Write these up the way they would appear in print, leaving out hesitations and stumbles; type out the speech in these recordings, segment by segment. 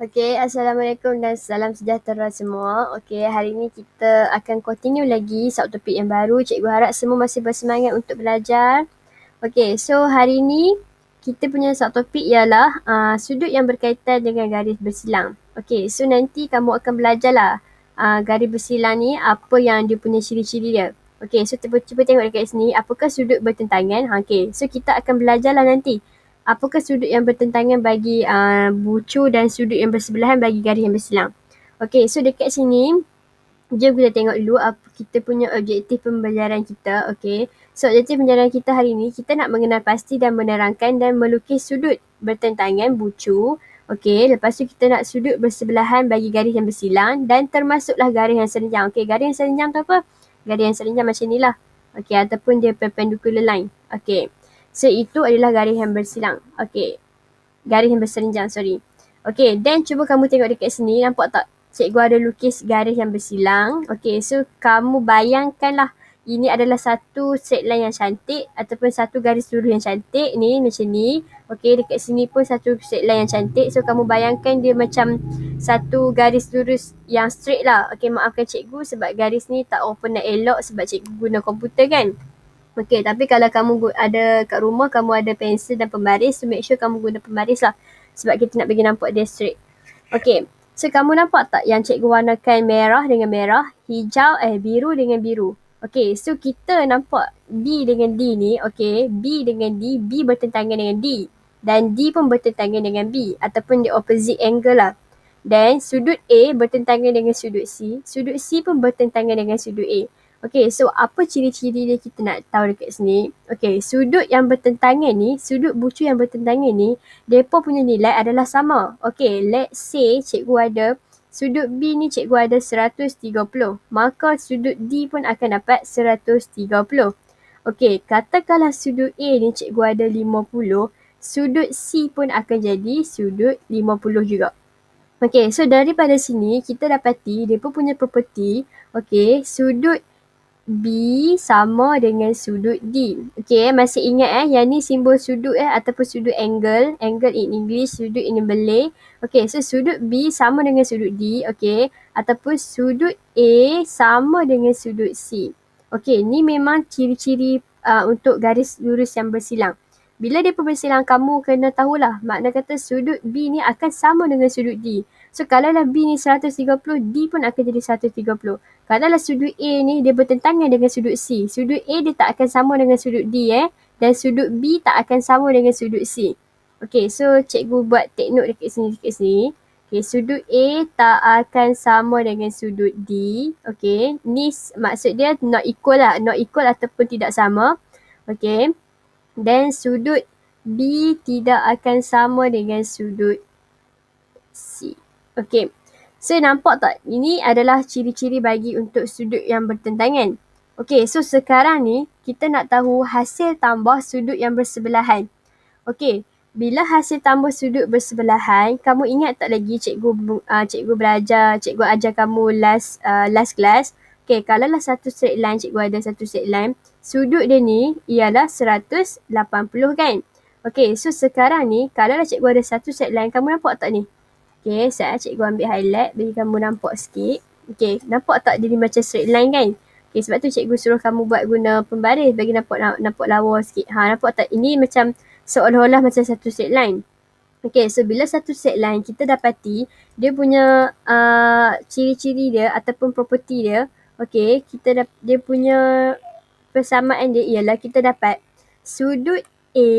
Okey, Assalamualaikum dan salam sejahtera semua. Okey, hari ini kita akan continue lagi subtopik yang baru. Cikgu harap semua masih bersemangat untuk belajar. Okey, so hari ini kita punya subtopik ialah sudut yang berkaitan dengan garis bersilang. Okey, so nanti kamu akan belajarlah garis bersilang ni apa yang dia punya ciri-ciri dia. Okey, so cuba tengok dekat sini. Apakah sudut bertentangan? Okey, so kita akan belajarlah nanti. Apakah sudut yang bertentangan bagi bucu dan sudut yang bersebelahan bagi garis yang bersilang. Okey, so dekat sini, jom kita tengok dulu apa kita punya objektif pembelajaran kita. Okey, so objektif pembelajaran kita hari ini, kita nak mengenal pasti dan menerangkan dan melukis sudut bertentangan bucu. Okey, lepas tu kita nak sudut bersebelahan bagi garis yang bersilang dan termasuklah garis yang serenjang. Okey, garis yang serenjang tu apa? Garis yang serenjang macam ni lah. Okey, ataupun dia perpendicular line. Okey. So, itu adalah garis yang bersilang. Okey. Garis yang berserenjang, sorry. Okey, then cuba kamu tengok dekat sini. Nampak tak? Cikgu ada lukis garis yang bersilang. Okey, so kamu bayangkanlah ini adalah satu straight line yang cantik ataupun satu garis lurus yang cantik. Ni macam ni. Okey, dekat sini pun satu straight line yang cantik. So, kamu bayangkan dia macam satu garis lurus yang straight lah. Okey, maafkan cikgu sebab garis ni tak open dan elok sebab cikgu guna komputer kan. Okey, tapi kalau kamu ada kat rumah, kamu ada pensel dan pembaris, so make sure kamu guna pembaris lah. Sebab kita nak bagi nampak dia straight. Okey, so kamu nampak tak yang cikgu warnakan merah dengan merah, biru dengan biru. Okey, so kita nampak B dengan D ni, okey, B dengan D, B bertentangan dengan D. Dan D pun bertentangan dengan B, ataupun the opposite angle lah. Dan sudut A bertentangan dengan sudut C pun bertentangan dengan sudut A. Okey, so apa ciri-ciri dia kita nak tahu dekat sini? Okey, sudut yang bertentangan ni, sudut bucu yang bertentangan ni, depa punya nilai adalah sama. Okey, let's say cikgu ada sudut B ni cikgu ada 130. Maka sudut D pun akan dapat 130. Okey, katakanlah sudut A ni cikgu ada 50, sudut C pun akan jadi sudut 50 juga. Okey, so daripada sini kita dapati depa punya property, okey, sudut B sama dengan sudut D. Okey, masih ingat yang ni simbol sudut ataupun sudut angle. Angle in English, sudut in Malay. Okey, so sudut B sama dengan sudut D. Okey, ataupun sudut A sama dengan sudut C. Okey, ni memang ciri-ciri untuk garis lurus yang bersilang. Bila dia bersilang, kamu kena tahulah makna kata sudut B ni akan sama dengan sudut D. So, kalaulah B ni 130, D pun akan jadi 130. Kalaulah sudut A ni dia bertentangan dengan sudut C. Sudut A dia tak akan sama dengan sudut D dan sudut B tak akan sama dengan sudut C. Okey, so cikgu buat take note dekat sini. Okey, sudut A tak akan sama dengan sudut D. Okey, ni maksud dia not equal lah. Not equal ataupun tidak sama. Okey. Dan sudut B tidak akan sama dengan sudut C. Okey. So, nampak tak? Ini adalah ciri-ciri bagi untuk sudut yang bertentangan. Okey, so sekarang ni kita nak tahu hasil tambah sudut yang bersebelahan. Okey, bila hasil tambah sudut bersebelahan, kamu ingat tak lagi cikgu ajar kamu last class? Okey, kalaulah satu straight line, cikgu ada satu straight line, sudut dia ni ialah 180 kan? Okey, so sekarang ni kalaulah cikgu ada satu straight line, kamu nampak tak ni? Okey, cikgu ambil highlight bagi kamu nampak sikit. Okey, nampak tak dia ni macam straight line kan? Okey, sebab tu cikgu suruh kamu buat guna pembaris bagi nampak lawa sikit. Nampak tak? Ini macam seolah-olah macam satu straight line. Okey, so bila satu straight line, kita dapati dia punya ciri-ciri dia ataupun property dia. Okey, dia punya persamaan dia ialah kita dapat sudut A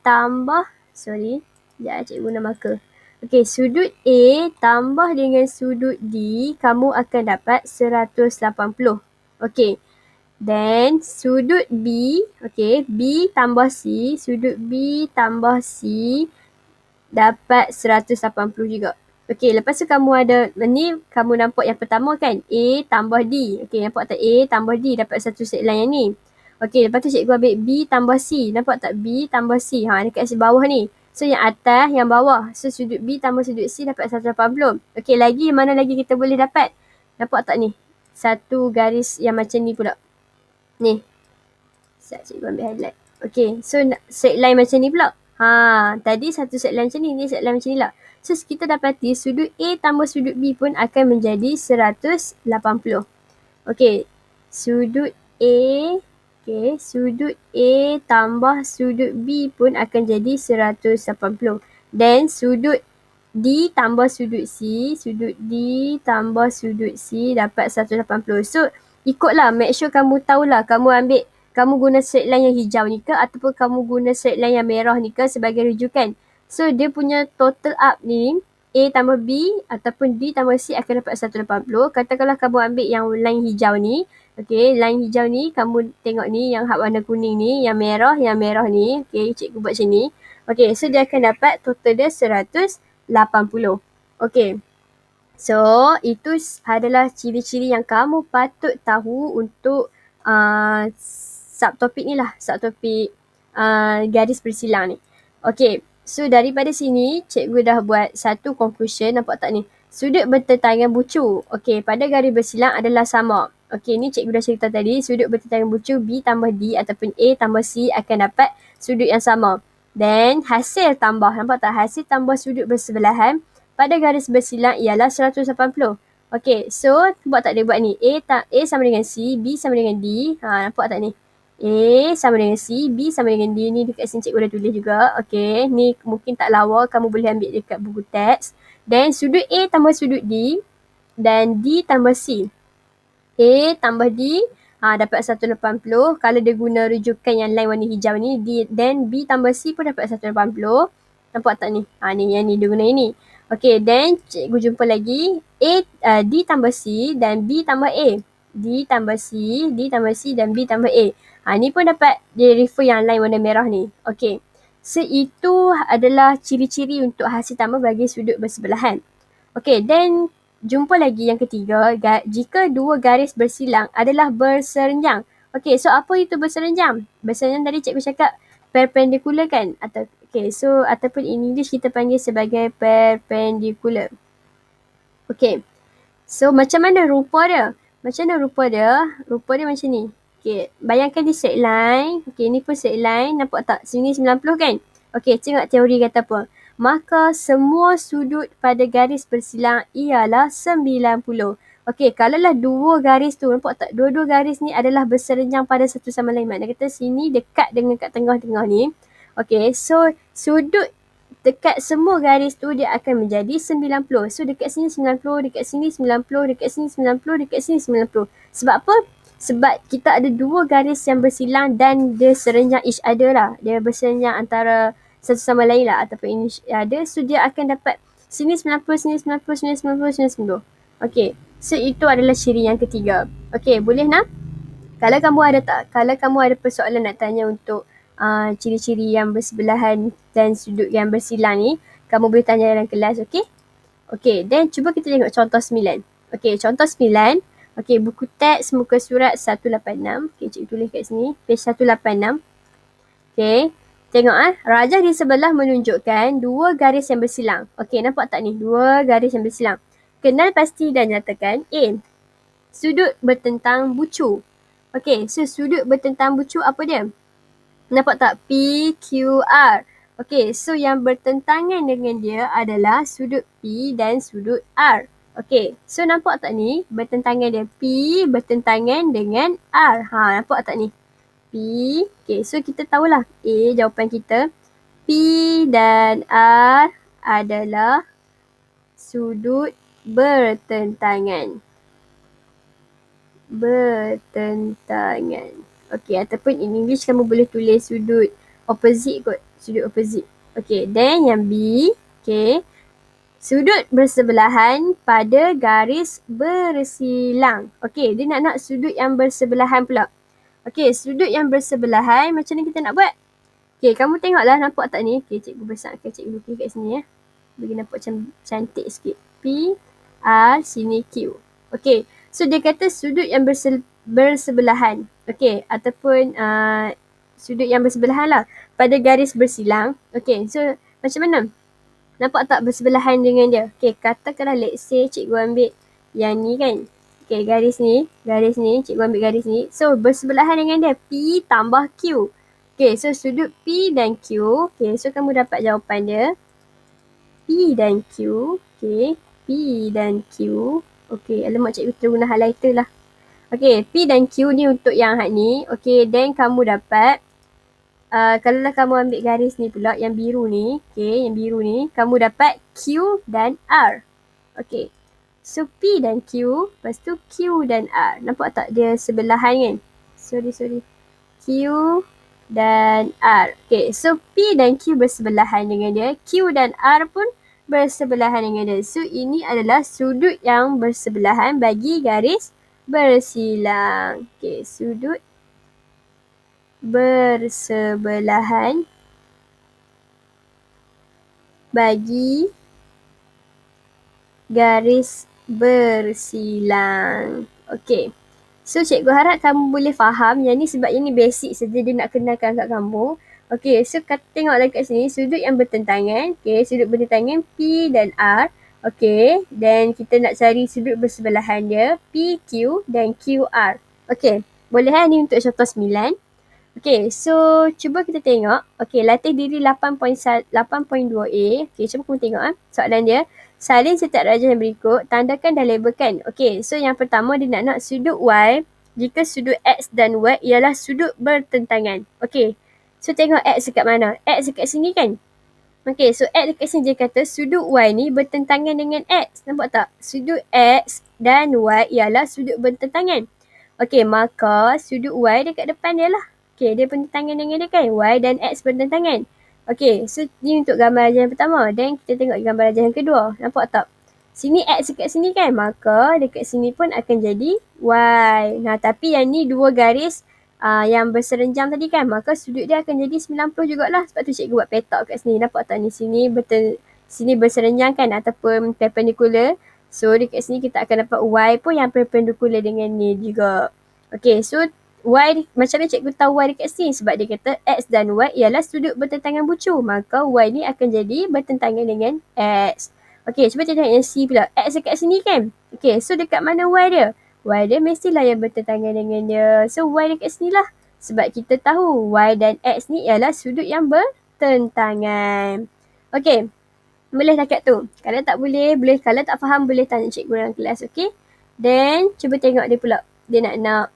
tambah, sekejap cikgu guna marker. Okey, sudut A tambah dengan sudut D, kamu akan dapat 180. Okey. Then, sudut B, okey, B tambah C, sudut B tambah C, dapat 180 juga. Okey, lepas tu kamu ada, ni kamu nampak yang pertama kan, A tambah D. Okey, nampak tak? A tambah D dapat satu straight line yang ni. Okey, lepas tu cikgu ambil B tambah C. Nampak tak? B tambah C. Dekat bawah ni. So, yang atas, yang bawah. So, sudut B tambah sudut C dapat 180. Okey, lagi mana lagi kita boleh dapat? Nampak tak ni? Satu garis yang macam ni pula. Ni. Sekejap cikgu ambil highlight. Okey, so straight line macam ni pula. Tadi satu straight line macam ni, ni straight line macam ni lah. So kita dapati sudut A tambah sudut B pun akan menjadi 180. Okey, sudut A, sudut A tambah sudut B pun akan jadi 180. Dan sudut D tambah sudut C, sudut D tambah sudut C dapat 180. So, ikutlah, make sure kamu tahulah kamu guna straight line yang hijau ni ke ataupun kamu guna straight line yang merah ni ke sebagai rujukan. So, dia punya total up ni, A tambah B ataupun D tambah C akan dapat 180. Katakanlah kamu ambil yang line hijau ni. Okay, line hijau ni, kamu tengok ni, yang warna kuning ni, yang merah ni. Okay, cikgu buat macam ni. Okay, so dia akan dapat total dia 180. Okay. So, itu adalah ciri-ciri yang kamu patut tahu untuk subtopik ni lah. Subtopik garis bersilang ni. Okay. So, daripada sini, cikgu dah buat satu conclusion. Nampak tak ni? Sudut bertentangan bucu. Okay. Pada garis bersilang adalah sama. Okay. Ni cikgu dah cerita tadi. Sudut bertentangan bucu B tambah D ataupun A tambah C akan dapat sudut yang sama. Then, hasil tambah. Nampak tak? Hasil tambah sudut bersebelahan pada garis bersilang ialah 180. Okay, so nampak tak dia buat ni? A sama dengan C, B sama dengan D. Nampak tak ni? A sama dengan C, B sama dengan D. Ni dekat sini cikgu dah tulis juga. Okay, ni mungkin tak lawa. Kamu boleh ambil dekat buku teks. Dan sudut A tambah sudut D dan D tambah C. A tambah D dapat 180. Kalau dia guna rujukan yang line warna hijau ni, D, dan B tambah C pun dapat 180. Nampak tak ni? Ni yang ni dia guna ini. Okay, then cikgu jumpa lagi D tambah C dan B tambah A. D tambah C, D tambah C dan B tambah A. Ni pun dapat dia refer yang line warna merah ni. Okay. So, itu adalah ciri-ciri untuk hasil tambah bagi sudut bersebelahan. Okay, then jumpa lagi yang ketiga, jika dua garis bersilang adalah berserenjang. Okay, so apa itu berserenjang? Berserenjang tadi cikgu cakap perpendicular kan? Ataupun in English kita panggil sebagai perpendicular. Okay, so macam mana rupa dia? Rupa dia macam ni. Okay, bayangkan di straight line. Okay, ni pun straight line. Nampak tak? Sini 90 kan? Okay, tengok teori kata apa. Maka semua sudut pada garis bersilang ialah 90. Okey, kalaulah dua garis tu, nampak tak? Dua-dua garis ni adalah berserenjang pada satu sama lain. Maknanya kata sini dekat dengan kat tengah-tengah ni. Okey, so sudut dekat semua garis tu dia akan menjadi 90. So dekat sini 90, dekat sini 90, dekat sini 90, dekat sini 90. Sebab apa? Sebab kita ada dua garis yang bersilang dan dia serenjang each other lah. Dia berserenjang antara satu sama lain lah ataupun ini ada. So dia akan dapat sini 90, sini 90, sini 90, sini 90. Okay. So itu adalah ciri yang ketiga. Okay, boleh nak? Kalau kamu ada persoalan nak tanya untuk ciri-ciri yang bersebelahan dan sudut yang bersilang ni, kamu boleh tanya dalam kelas, okay? Okay, then cuba kita tengok contoh 9. Okay, contoh 9. Okay, buku teks muka surat 186. Okay, cikgu tulis kat sini. Page 186. Okay. Tengok rajah di sebelah menunjukkan dua garis yang bersilang. Okey, nampak tak ni? Dua garis yang bersilang. Kenal pasti dan nyatakan A. Sudut bertentang bucu. Okey, so sudut bertentang bucu apa dia? Nampak tak? PQR. Okey, so yang bertentangan dengan dia adalah sudut P dan sudut R. Okey, so nampak tak ni? Bertentangan dia. P bertentangan dengan R. Nampak tak ni? P. Okay, so kita tahulah A jawapan kita. P dan R adalah sudut bertentangan. Okay, ataupun in English kamu boleh tulis sudut opposite kot. Sudut opposite. Okay, then yang B. Okay. Sudut bersebelahan pada garis bersilang. Okay, dia nak sudut yang bersebelahan pula. Okay, sudut yang bersebelahan, macam ni kita nak buat? Okay, kamu tengoklah, nampak tak ni? Okay, cikgu besarkan cikgu kat sini ya. Bagi nampak macam cantik sikit. P, R, sini Q. Okay, so dia kata sudut yang bersebelahan. Okay, ataupun sudut yang bersebelahan lah. Pada garis bersilang. Okay, so macam mana? Nampak tak bersebelahan dengan dia? Okay, katakanlah let's say cikgu ambil yang ni kan. Okay, garis ni, cikgu ambil garis ni. So, bersebelahan dengan dia, P tambah Q. Okay, so sudut P dan Q. Okay, so kamu dapat jawapan dia. P dan Q. Okay. P dan Q. Okay. Alamak, cikgu terguna highlighter lah. Okay. P dan Q ni untuk yang hak ni. Okay. Then kamu dapat. Kalau kamu ambil garis ni pula. Yang biru ni. Okay. Yang biru ni. Kamu dapat Q dan R. Okay. So P dan Q. Lepas tu Q dan R. Nampak tak dia sebelahan kan? Sorry. Q dan R. Okay, so P dan Q bersebelahan dengan dia. Q dan R pun bersebelahan dengan dia. So, ini adalah sudut yang bersebelahan bagi garis bersilang. Okay, sudut bersebelahan bagi garis bersilang. Okay. So, cikgu harap kamu boleh faham. Yang ni sebab ini basic saja dia nak kenalkan kat kamu. Okay, so tengoklah kat sini. Sudut yang bertentangan. Okay, sudut bertentangan P dan R. Okay, dan kita nak cari sudut bersebelahan dia. PQ dan QR. Okay, boleh ni untuk contoh 9. Okay, so cuba kita tengok. Okay, latih diri 8.2a. Okay, cuba kamu tengok soalan dia. Salin setiap rajah yang berikut, tandakan dan labelkan. Okay, so yang pertama dia nak sudut Y jika sudut X dan Y ialah sudut bertentangan. Okay, so tengok X dekat mana? X dekat sini kan? Okay, so X dekat sini dia kata sudut Y ni bertentangan dengan X. Nampak tak? Sudut X dan Y ialah sudut bertentangan. Okay, maka sudut Y dekat depan dia lah. Okay, dia bertentangan dengan dia kan? Y dan X bertentangan. Okay, so ni untuk gambar rajah yang pertama. Dan kita tengok gambar rajah yang kedua. Nampak tak? Sini X dekat sini kan? Maka dekat sini pun akan jadi Y. Nah, tapi yang ni dua garis yang berserenjam tadi kan? Maka sudut dia akan jadi 90 jugalah. Sebab tu cikgu buat petak kat sini. Nampak tak ni? Sini berserenjam kan? Ataupun perpendicular. So, dekat sini kita akan dapat Y pun yang perpendicular dengan ni juga. Okay, so Y, macam mana cikgu tahu Y dekat sini? Sebab dia kata X dan Y ialah sudut bertentangan bucu. Maka Y ni akan jadi bertentangan dengan X. Okay, cuba kita tengok yang C pula. X dekat sini kan? Okay, so dekat mana Y dia? Y dia mestilah yang bertentangan dengan dia. So, Y dekat sini lah. Sebab kita tahu Y dan X ni ialah sudut yang bertentangan. Okay, boleh tak kat tu? Kalau tak boleh, kalau tak faham, boleh tanya cikgu dalam kelas, okay? Then, cuba tengok dia pula. Dia nak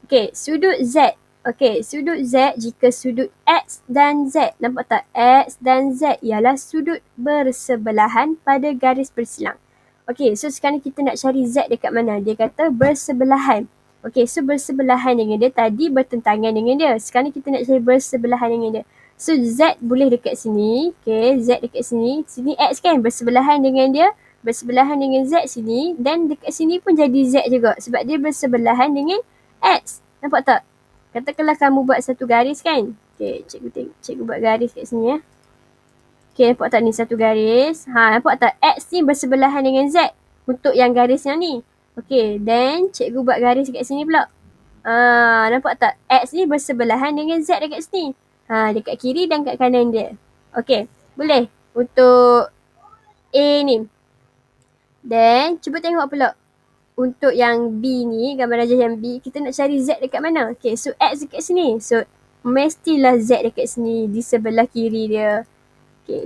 okay, sudut Z. Okay, sudut Z jika sudut X dan Z. Nampak tak? X dan Z ialah sudut bersebelahan pada garis bersilang. Okay, so sekarang kita nak cari Z dekat mana? Dia kata bersebelahan. Okay, so bersebelahan dengan dia. Tadi bertentangan dengan dia. Sekarang kita nak cari bersebelahan dengan dia. So, Z boleh dekat sini. Okay, Z dekat sini. Sini X kan? Bersebelahan dengan dia. Bersebelahan dengan Z sini. Dan dekat sini pun jadi Z juga. Sebab dia bersebelahan dengan X. Nampak tak? Katakanlah kamu buat satu garis kan? Okay, cikgu buat garis kat sini ya. Okay, nampak tak ni satu garis? Nampak tak? X ni bersebelahan dengan Z. Untuk yang garis yang ni. Okay, then cikgu buat garis kat sini pula. Nampak tak? X ni bersebelahan dengan Z dekat sini. Dekat kiri dan kat kanan dia. Okay, boleh. Untuk A ni. Then, cuba tengok pula. Untuk yang B ni, gambar rajah yang B, kita nak cari Z dekat mana? Okay, so X dekat sini. So, mestilah Z dekat sini, di sebelah kiri dia. Okay,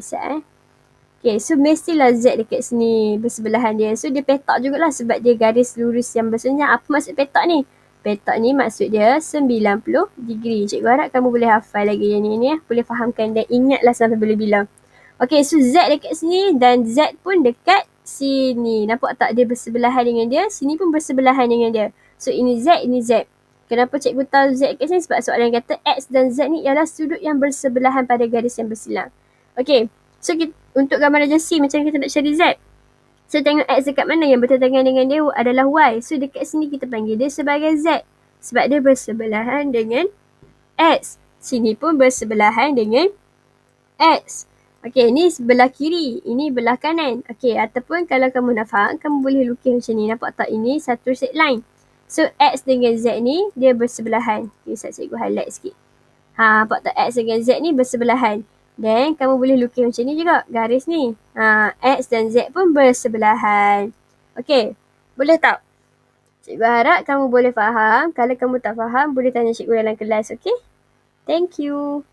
okay, so mestilah Z dekat sini, bersebelahan dia. So, dia petak jugalah sebab dia garis lurus yang bersenyap. Apa maksud petak ni? Petak ni maksud dia 90 degree. Cikgu harap kamu boleh hafal lagi yang ni ya. Boleh fahamkan dan ingatlah sampai boleh bilang. Okay, so Z dekat sini dan Z pun dekat sini. Nampak tak dia bersebelahan dengan dia? Sini pun bersebelahan dengan dia. So, ini Z, ini Z. Kenapa cikgu tahu Z dekat sini? Sebab soalan yang kata X dan Z ni ialah sudut yang bersebelahan pada garis yang bersilang. Okay, so untuk gambar rajah C, macam kita nak cari Z. So, tengok X dekat mana yang bertentangan dengan dia adalah Y. So, dekat sini kita panggil dia sebagai Z. Sebab dia bersebelahan dengan X. Sini pun bersebelahan dengan X. Okay, ni sebelah kiri. Ini belah kanan. Okay, ataupun kalau kamu nak faham, kamu boleh lukis macam ni. Nampak tak? Ini satu straight line. So, X dengan Z ni, dia bersebelahan. Okay, saya cikgu highlight sikit. Nampak tak? X dengan Z ni bersebelahan. Dan kamu boleh lukis macam ni juga. Garis ni. X dan Z pun bersebelahan. Okay, boleh tak? Cikgu harap kamu boleh faham. Kalau kamu tak faham, boleh tanya cikgu dalam kelas. Okay? Thank you.